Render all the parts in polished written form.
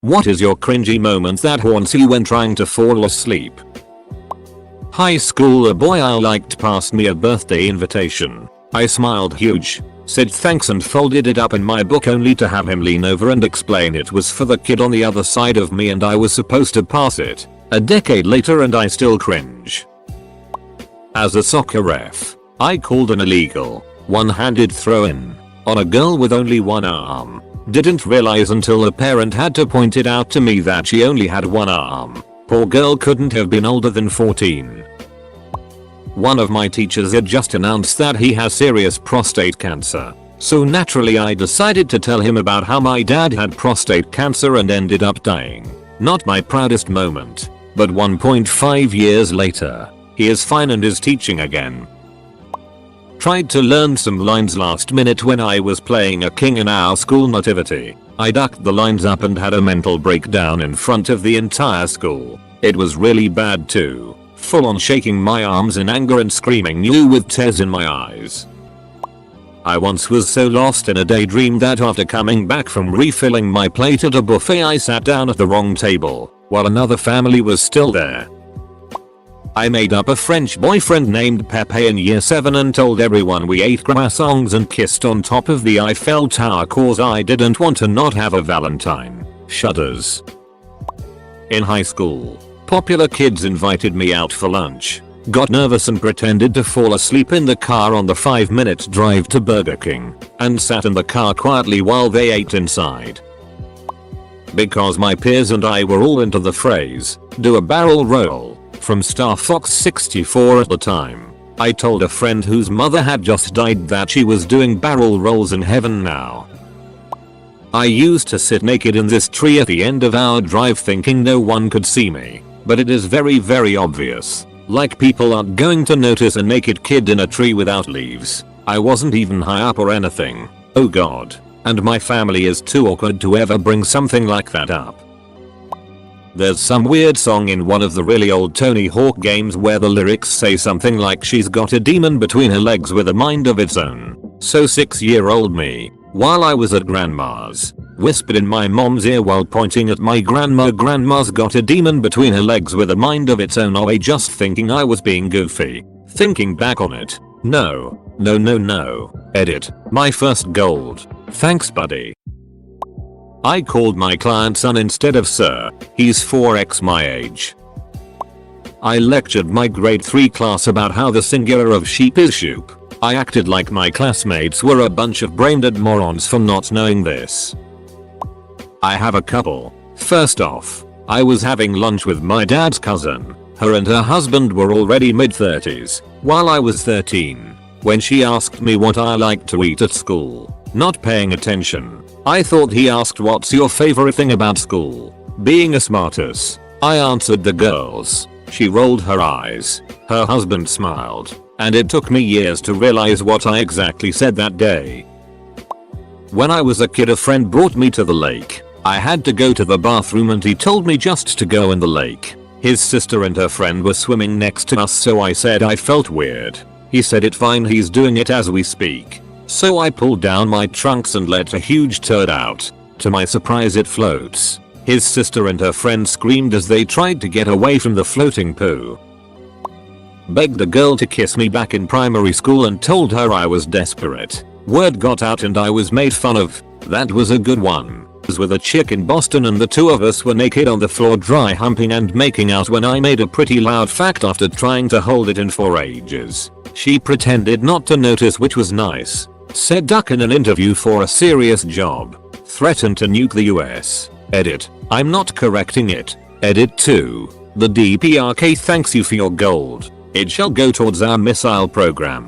What is your cringy moment that haunts you when trying to fall asleep? High school, a boy I liked passed me a birthday invitation. I smiled huge, said thanks and folded it up in my book only to have him lean over and explain it was for the kid on the other side of me and I was supposed to pass it. A decade later and I still cringe. As a soccer ref, I called an illegal, one-handed throw-in on a girl with only one arm. Didn't realize until a parent had to point it out to me that she only had one arm. Poor girl couldn't have been older than 14. One of my teachers had just announced that he has serious prostate cancer. So naturally I decided to tell him about how my dad had prostate cancer and ended up dying. Not my proudest moment. But 1.5 years later, he is fine and is teaching again. Tried to learn some lines last minute when I was playing a king in our school nativity. I ducked the lines up and had a mental breakdown in front of the entire school. It was really bad too. Full on shaking my arms in anger and screaming "you" with tears in my eyes. I once was so lost in a daydream that after coming back from refilling my plate at a buffet I sat down at the wrong table while another family was still there. I made up a French boyfriend named Pepe in year 7 and told everyone we ate croissants and kissed on top of the Eiffel Tower cause I didn't want to not have a Valentine. Shudders. In high school, popular kids invited me out for lunch. Got nervous and pretended to fall asleep in the car on the 5-minute drive to Burger King and sat in the car quietly while they ate inside. Because my peers and I were all into the phrase, "do a barrel roll," from Star Fox 64 at the time, I told a friend whose mother had just died that she was doing barrel rolls in heaven now. I used to sit naked in this tree at the end of our drive thinking no one could see me, but it is very obvious. Like people aren't going to notice a naked kid in a tree without leaves. I wasn't even high up or anything. Oh god. And my family is too awkward to ever bring something like that up. There's some weird song in one of the really old Tony Hawk games where the lyrics say something like she's got a demon between her legs with a mind of its own. So 6-year-old me, while I was at grandma's, whispered in my mom's ear while pointing at my grandma's got a demon between her legs with a mind of its own, away just thinking I was being goofy. Thinking back on it, no. Edit. My first gold. Thanks buddy. I called my client son instead of sir. He's 4x my age. I lectured my grade 3 class about how the singular of sheep is shoop. I acted like my classmates were a bunch of brain-dead morons for not knowing this. I have a couple. First off, I was having lunch with my dad's cousin. Her and her husband were already mid-30s, while I was 13. When she asked me what I liked to eat at school, not paying attention, I thought he asked what's your favorite thing about school. Being a smartass, I answered the girls. She rolled her eyes. Her husband smiled. And it took me years to realize what I exactly said that day. When I was a kid, a friend brought me to the lake. I had to go to the bathroom and he told me just to go in the lake. His sister and her friend were swimming next to us, so I said I felt weird. He said it's fine, he's doing it as we speak. So I pulled down my trunks and let a huge turd out. To my surprise it floats. His sister and her friend screamed as they tried to get away from the floating poo. Begged a girl to kiss me back in primary school and told her I was desperate. Word got out and I was made fun of. That was a good one. I was with a chick in Boston and the two of us were naked on the floor dry humping and making out when I made a pretty loud fact after trying to hold it in for ages. She pretended not to notice, which was nice. Said duck in an interview for a serious job. Threatened to nuke the US. Edit. I'm not correcting it. Edit 2. The DPRK thanks you for your gold. It shall go towards our missile program.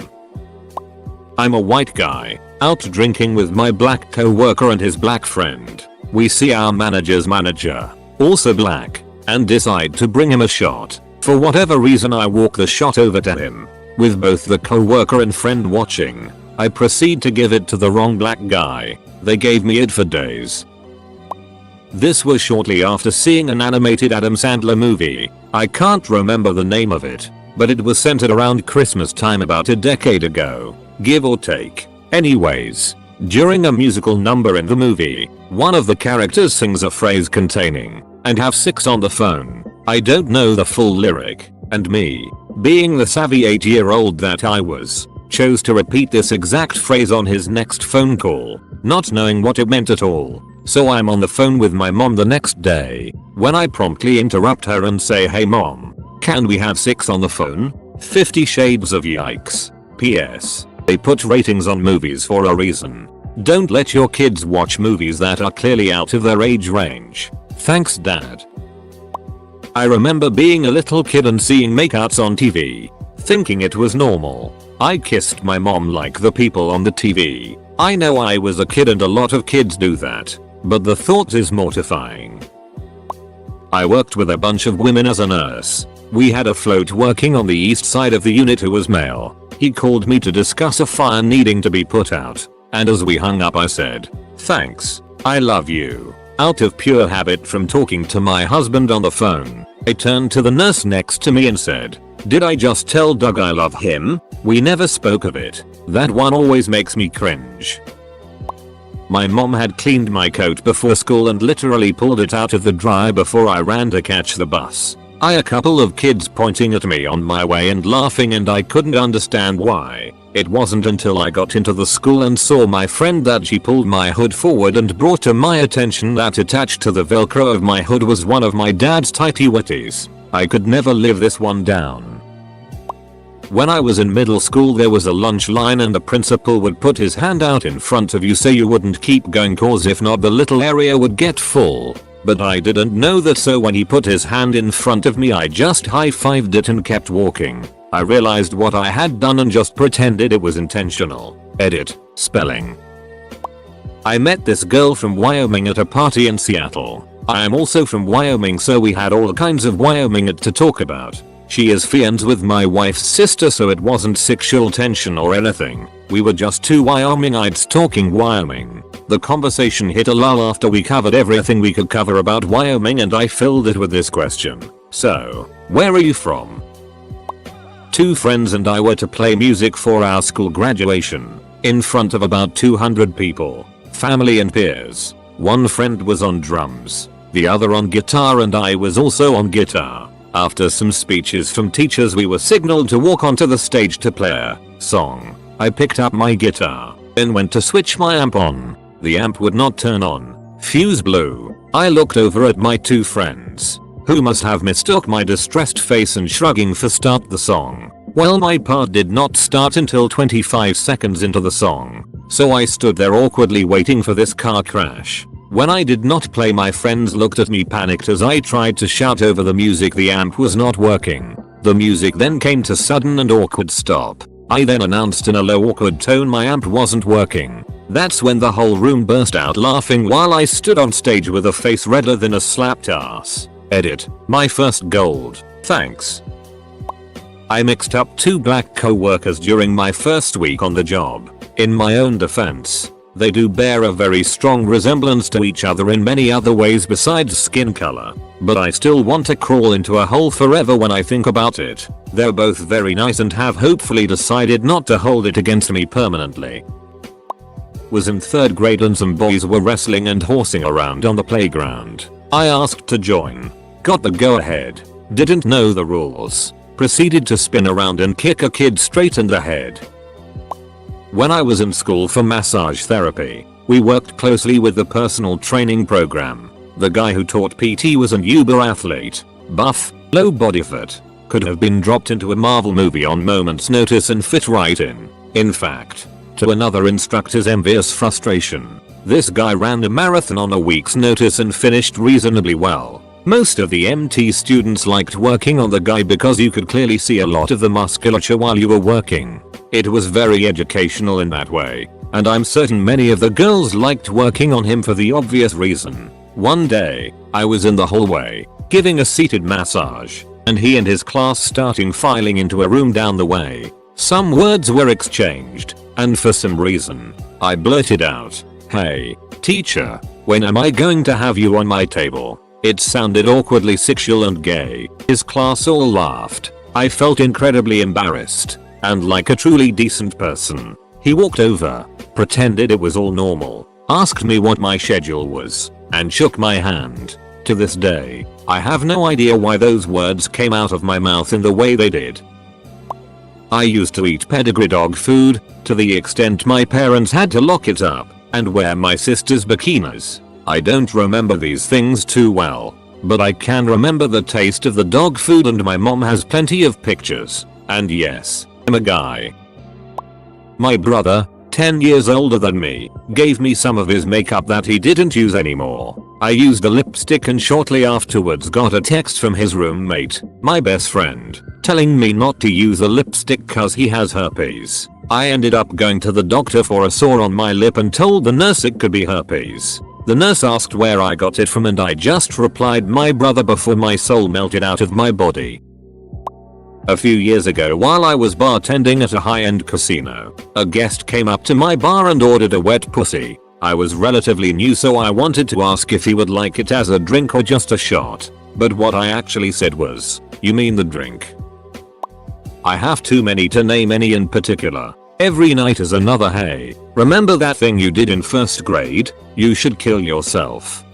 I'm a white guy, out drinking with my black co-worker and his black friend. We see our manager's manager, also black, and decide to bring him a shot. For whatever reason I walk the shot over to him. With both the co-worker and friend watching, I proceed to give it to the wrong black guy. They gave me it for days. This was shortly after seeing an animated Adam Sandler movie. I can't remember the name of it, but it was centered around Christmas time about a decade ago, give or take. Anyways, During a musical number in the movie, one of the characters sings a phrase containing, "and have sex on the phone." I don't know the full lyric, and me, being the savvy 8-year-old that I was, chose to repeat this exact phrase on his next phone call, not knowing what it meant at all. So I'm on the phone with my mom the next day, when I promptly interrupt her and say, "Hey mom, can we have sex on the phone?" 50 Shades of Yikes. PS. They put ratings on movies for a reason. Don't let your kids watch movies that are clearly out of their age range. Thanks dad. I remember being a little kid and seeing makeouts on TV, thinking it was normal. I kissed my mom like the people on the TV. I know I was a kid and a lot of kids do that, but the thought is mortifying. I worked with a bunch of women as a nurse. We had a float working on the east side of the unit who was male. He called me to discuss a fire needing to be put out, and as we hung up I said, "Thanks, I love you," out of pure habit from talking to my husband on the phone. I turned to the nurse next to me and said, "Did I just tell Doug I love him? We never spoke of it." That one always makes me cringe. My mom had cleaned my coat before school and literally pulled it out of the dryer before I ran to catch the bus. A couple of kids pointing at me on my way and laughing, and I couldn't understand why. It wasn't until I got into the school and saw my friend that she pulled my hood forward and brought to my attention that attached to the velcro of my hood was one of my dad's tighty whities. I could never live this one down. When I was in middle school there was a lunch line and the principal would put his hand out in front of you so you wouldn't keep going cause if not the little area would get full. But I didn't know that, so when he put his hand in front of me I just high-fived it and kept walking. I realized what I had done and just pretended it was intentional. Edit. Spelling. I met this girl from Wyoming at a party in Seattle. I am also from Wyoming, so we had all kinds of Wyoming to talk about. She is friends with my wife's sister, so it wasn't sexual tension or anything. We were just two Wyomingites talking Wyoming. The conversation hit a lull after we covered everything we could cover about Wyoming, and I filled it with this question. "So, where are you from?" Two friends and I were to play music for our school graduation, in front of about 200 people, family and peers. One friend was on drums, the other on guitar, and I was also on guitar. After some speeches from teachers we were signaled to walk onto the stage to play a song. I picked up my guitar, then went to switch my amp on. The amp would not turn on. Fuse blew. I looked over at my two friends, who must have mistook my distressed face and shrugging for start the song. Well, my part did not start until 25 seconds into the song, so I stood there awkwardly waiting for this car crash. When I did not play, my friends looked at me panicked as I tried to shout over the music. The amp was not working. The music then came to sudden and awkward stop. I then announced in a low awkward tone my amp wasn't working. That's when the whole room burst out laughing while I stood on stage with a face redder than a slapped ass. Edit. My first gold. Thanks. I mixed up two black co-workers during my first week on the job. In my own defense, they do bear a very strong resemblance to each other in many other ways besides skin color, but I still want to crawl into a hole forever when I think about it. They're both very nice and have hopefully decided not to hold it against me permanently. Was in 3rd grade and some boys were wrestling and horsing around on the playground. I asked to join. Got the go ahead. Didn't know the rules. Proceeded to spin around and kick a kid straight in the head. When I was in school for massage therapy, we worked closely with the personal training program. The guy who taught PT was an uber athlete, buff, low body fat, could have been dropped into a Marvel movie on moment's notice and fit right in. In fact, to another instructor's envious frustration, this guy ran a marathon on a week's notice and finished reasonably well. Most of the MT students liked working on the guy because you could clearly see a lot of the musculature while you were working. It was very educational in that way, and I'm certain many of the girls liked working on him for the obvious reason. One day, I was in the hallway, giving a seated massage, and he and his class starting filing into a room down the way. Some words were exchanged, and for some reason, I blurted out, "Hey, teacher, when am I going to have you on my table?" It sounded awkwardly sexual and gay. His class all laughed. I felt incredibly embarrassed, and like a truly decent person, He walked over, pretended it was all normal, asked me what my schedule was, and shook my hand. To this day, I have no idea why those words came out of my mouth in the way they did. I used to eat pedigree dog food, to the extent my parents had to lock it up, and wear my sister's bikinis. I don't remember these things too well, but I can remember the taste of the dog food, and my mom has plenty of pictures. And yes, I'm a guy. My brother, 10 years older than me, gave me some of his makeup that he didn't use anymore. I used the lipstick and shortly afterwards got a text from his roommate, my best friend, telling me not to use the lipstick cause he has herpes. I ended up going to the doctor for a sore on my lip and told the nurse it could be herpes. The nurse asked where I got it from and I just replied my brother before my soul melted out of my body. A few years ago while I was bartending at a high-end casino, a guest came up to my bar and ordered a wet pussy. I was relatively new so I wanted to ask if he would like it as a drink or just a shot, but what I actually said was, "You mean the drink?" I have too many to name any in particular. Every night is another hey, remember that thing you did in first grade? You should kill yourself.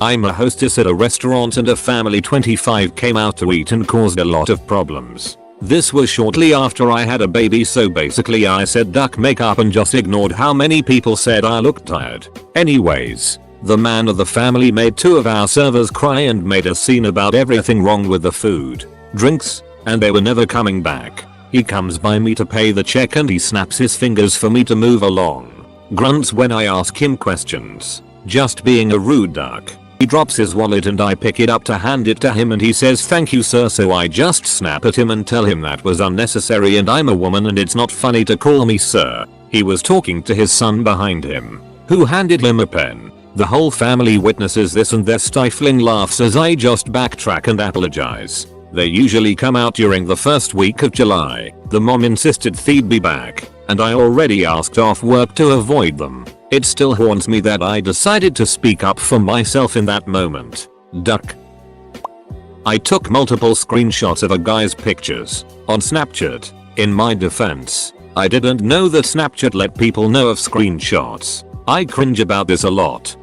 I'm a hostess at a restaurant and a family 25 came out to eat and caused a lot of problems. This was shortly after I had a baby, so basically I said duck makeup and just ignored how many people said I looked tired. Anyways, the man of the family made 2 of our servers cry and made a scene about everything wrong with the food, drinks, and they were never coming back. He comes by me to pay the check and he snaps his fingers for me to move along. Grunts when I ask him questions. Just being a rude duck. He drops his wallet and I pick it up to hand it to him and he says thank you sir, so I just snap at him and tell him that was unnecessary and I'm a woman and it's not funny to call me sir. He was talking to his son behind him, who handed him a pen. The whole family witnesses this and they're stifling laughs as I just backtrack and apologize. They usually come out during the first week of July. The mom insisted they'd be back, and I already asked off work to avoid them. It still haunts me that I decided to speak up for myself in that moment. Duck. I took multiple screenshots of a guy's pictures on Snapchat. In my defense, I didn't know that Snapchat let people know of screenshots. I cringe about this a lot.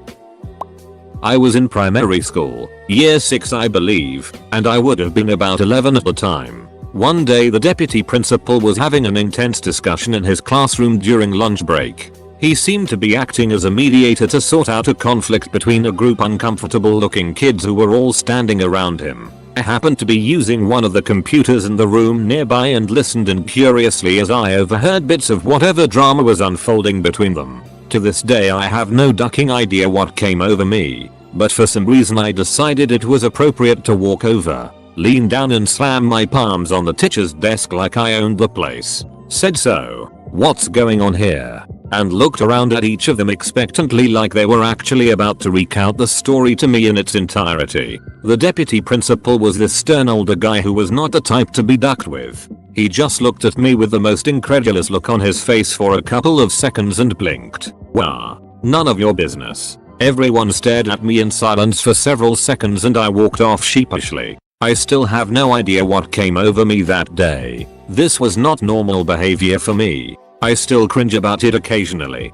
I was in primary school, year 6 I believe, and I would have been about 11 at the time. One day the deputy principal was having an intense discussion in his classroom during lunch break. He seemed to be acting as a mediator to sort out a conflict between a group of uncomfortable looking kids who were all standing around him. I happened to be using one of the computers in the room nearby and listened in curiously as I overheard bits of whatever drama was unfolding between them. To this day I have no ducking idea what came over me, but for some reason I decided it was appropriate to walk over, lean down and slam my palms on the teacher's desk like I owned the place. Said so, "What's going on here?" and looked around at each of them expectantly like they were actually about to recount the story to me in its entirety. The deputy principal was this stern older guy who was not the type to be ducked with. He just looked at me with the most incredulous look on his face for a couple of seconds and blinked. Wah. None of your business. Everyone stared at me in silence for several seconds and I walked off sheepishly. I still have no idea what came over me that day. This was not normal behavior for me. I still cringe about it occasionally.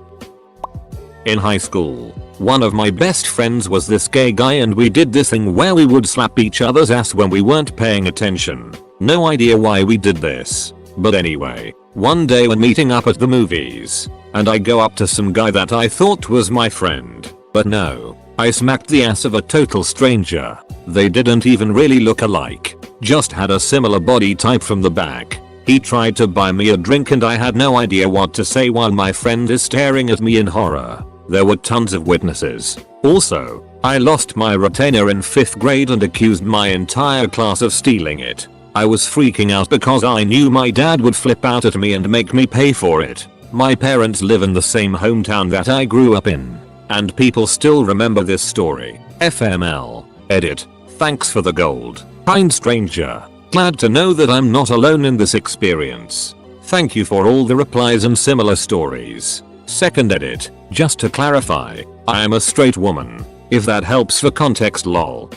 In high school, one of my best friends was this gay guy and we did this thing where we would slap each other's ass when we weren't paying attention. No idea why we did this. But anyway, one day we're meeting up at the movies, and I go up to some guy that I thought was my friend. But no, I smacked the ass of a total stranger. They didn't even really look alike, just had a similar body type from the back. He tried to buy me a drink and I had no idea what to say while my friend is staring at me in horror. There were tons of witnesses. Also, I lost my retainer in 5th grade and accused my entire class of stealing it. I was freaking out because I knew my dad would flip out at me and make me pay for it. My parents live in the same hometown that I grew up in, and people still remember this story. FML. Edit. Thanks for the gold. Kind stranger. Glad to know that I'm not alone in this experience. Thank you for all the replies and similar stories. Second edit. Just to clarify, I am a straight woman. If that helps for context lol.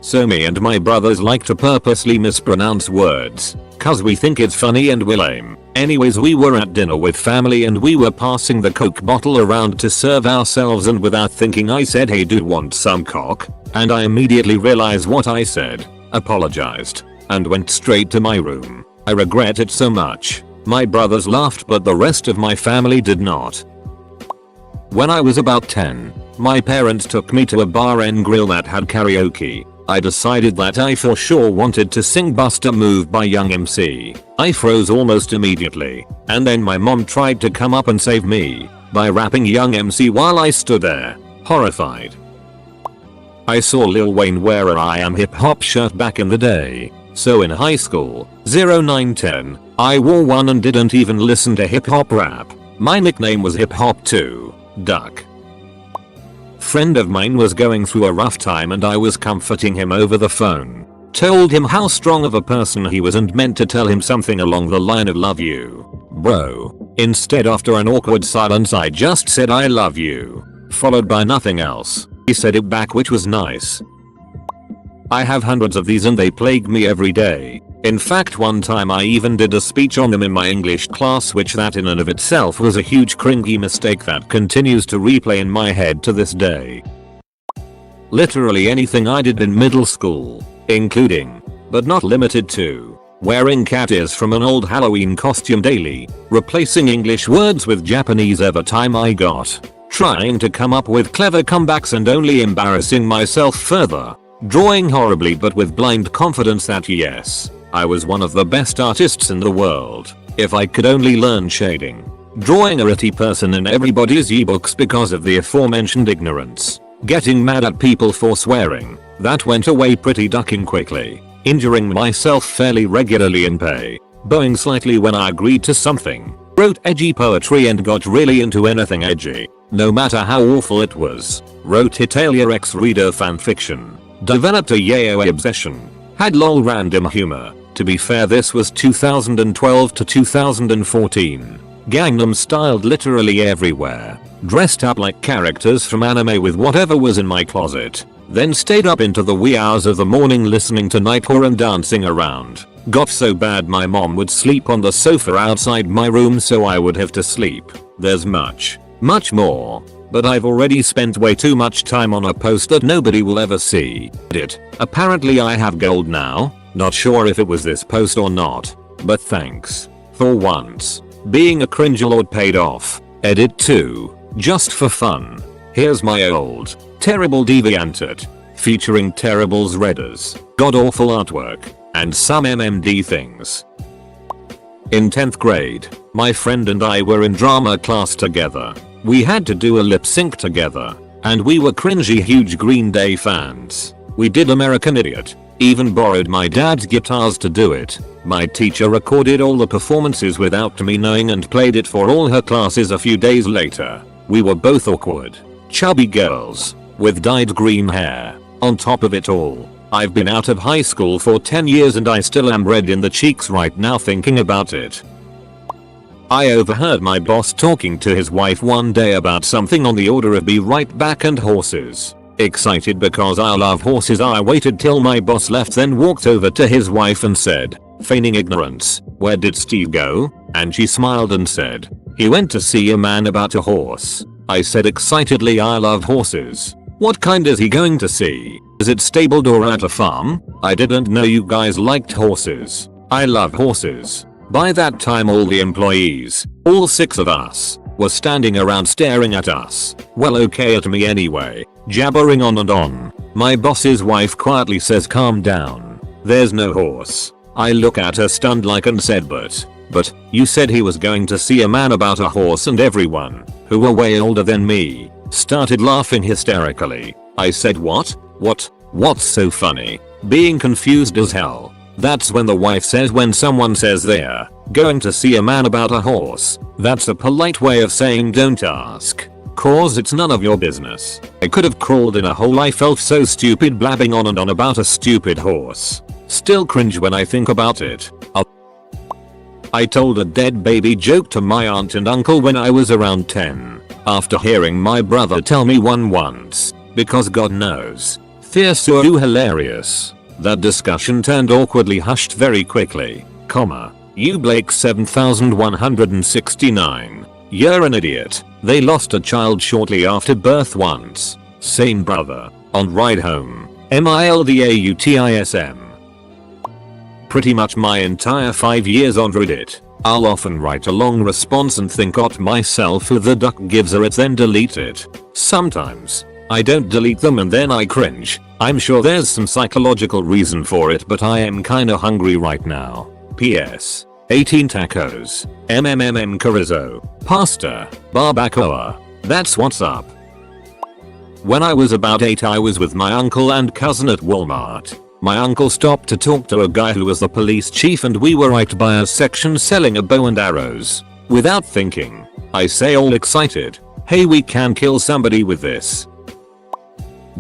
So me and my brothers like to purposely mispronounce words, cause we think it's funny and we're lame. Anyways, we were at dinner with family and we were passing the Coke bottle around to serve ourselves, and without thinking I said, "Hey dude, want some cock?" And I immediately realized what I said, apologized, and went straight to my room. I regret it so much. My brothers laughed but the rest of my family did not. When I was about 10, my parents took me to a bar and grill that had karaoke. I decided that I for sure wanted to sing Bust a Move by Young MC. I froze almost immediately, and then my mom tried to come up and save me by rapping Young MC while I stood there, horrified. I saw Lil Wayne wear a I Am Hip Hop shirt back in the day, so in high school, 0910, I wore one and didn't even listen to hip hop rap. My nickname was Hip Hop 2, Duck. Friend of mine was going through a rough time and I was comforting him over the phone. Told him how strong of a person he was and meant to tell him something along the line of "love you, bro." Instead, after an awkward silence, I just said "I love you," followed by nothing else. He said it back, which was nice. I have hundreds of these and they plague me every day. In fact, one time I even did a speech on them in my English class, which that in and of itself was a huge cringy mistake that continues to replay in my head to this day. Literally anything I did in middle school, including, but not limited to, wearing cat ears from an old Halloween costume daily, replacing English words with Japanese every time I got, trying to come up with clever comebacks and only embarrassing myself further, drawing horribly but with blind confidence that yes, I was one of the best artists in the world, if I could only learn shading, drawing a witty person in everybody's ebooks because of the aforementioned ignorance, getting mad at people for swearing, that went away pretty ducking quickly, injuring myself fairly regularly in pay, bowing slightly when I agreed to something, wrote edgy poetry and got really into anything edgy, no matter how awful it was, wrote Italia X Reader fanfiction, developed a yaoi obsession, had lol random humor. To be fair, this was 2012 to 2014. Gangnam styled literally everywhere, dressed up like characters from anime with whatever was in my closet, then stayed up into the wee hours of the morning listening to nightcore and dancing around. Got so bad my mom would sleep on the sofa outside my room so I would have to sleep. There's much more, but I've already spent way too much time on a post that nobody will ever see. Apparently I have gold now. Not sure if it was this post or not, but thanks. For once, being a cringelord paid off. Edit 2, just for fun. Here's my old, terrible DeviantArt, featuring Terrible's Redders, god awful artwork, and some MMD things. In 10th grade, my friend and I were in drama class together. We had to do a lip sync together, and we were cringy huge Green Day fans. We did American Idiot. Even borrowed my dad's guitars to do it. My teacher recorded all the performances without me knowing and played it for all her classes a few days later. We were both awkward, chubby girls, with dyed green hair. On top of it all, I've been out of high school for 10 years and I still am red in the cheeks right now thinking about it. I overheard my boss talking to his wife one day about something on the order of "be right back" and horses. Excited because I love horses, I waited till my boss left, then walked over to his wife and said, feigning ignorance, "Where did Steve go?" And she smiled and said, "He went to see a man about a horse." I said excitedly, "I love horses. What kind is he going to see? Is it stabled or at a farm? I didn't know you guys liked horses. I love horses." By that time all the employees, all 6 of us, were standing around staring at us. Well, okay, at me anyway, jabbering on and on. My boss's wife quietly says, "Calm down. There's no horse." I look at her stunned like and said, but, you said he was going to see a man about a horse," and everyone, who were way older than me, started laughing hysterically. I said, What? What's so funny?" Being confused as hell. That's when the wife says, "When someone says they're going to see a man about a horse, that's a polite way of saying don't ask, cause it's none of your business." I could have crawled in a hole. I felt so stupid blabbing on and on about a stupid horse. Still cringe when I think about it. I told a dead baby joke to my aunt and uncle when I was around 10, after hearing my brother tell me one once, because God knows, Fear so hilarious. That discussion turned awkwardly hushed very quickly, you Blake 7169. You're an idiot. They lost a child shortly after birth once. Same brother. On ride home. MILDAUTISM. Pretty much my entire 5 years on Reddit. I'll often write a long response and think to myself who the duck gives a it, then delete it. Sometimes I don't delete them and then I cringe. I'm sure there's some psychological reason for it, but I am kinda hungry right now. PS. 18 tacos. Chorizo. Pasta. Barbacoa. That's what's up. When I was about 8 I was with my uncle and cousin at Walmart. My uncle stopped to talk to a guy who was the police chief and we were right by a section selling a bow and arrows. Without thinking, I say all excited, "Hey, we can kill somebody with this."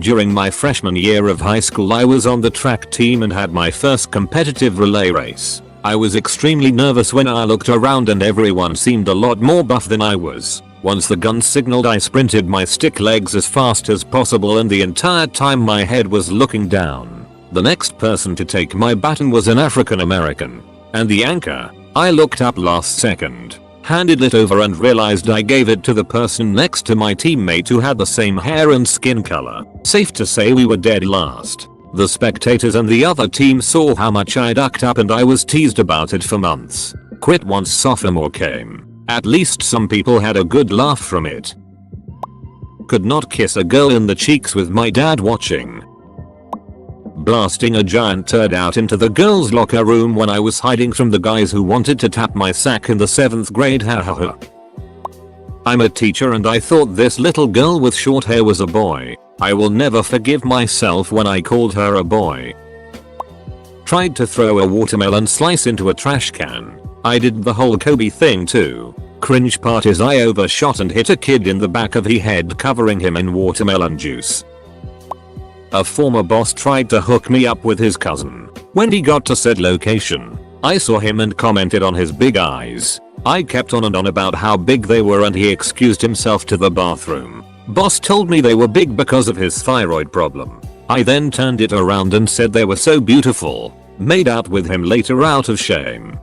During my freshman year of high school I was on the track team and had my first competitive relay race. I was extremely nervous when I looked around and everyone seemed a lot more buff than I was. Once the gun signaled I sprinted my stick legs as fast as possible and the entire time my head was looking down. The next person to take my baton was an African American. And the anchor, I looked up last second, handed it over and realized I gave it to the person next to my teammate who had the same hair and skin color. Safe to say we were dead last. The spectators and the other team saw how much I ducked up and I was teased about it for months. Quit once sophomore came. At least some people had a good laugh from it. Could not kiss a girl in the cheeks with my dad watching. Blasting a giant turd out into the girls' locker room when I was hiding from the guys who wanted to tap my sack in the 7th grade. Hahaha. I'm a teacher and I thought this little girl with short hair was a boy. I will never forgive myself when I called her a boy. Tried to throw a watermelon slice into a trash can. I did the whole Kobe thing too. Cringe part is I overshot and hit a kid in the back of the head, covering him in watermelon juice. A former boss tried to hook me up with his cousin. When he got to said location, I saw him and commented on his big eyes. I kept on and on about how big they were and he excused himself to the bathroom. Boss told me they were big because of his thyroid problem. I then turned it around and said they were so beautiful. Made out with him later out of shame.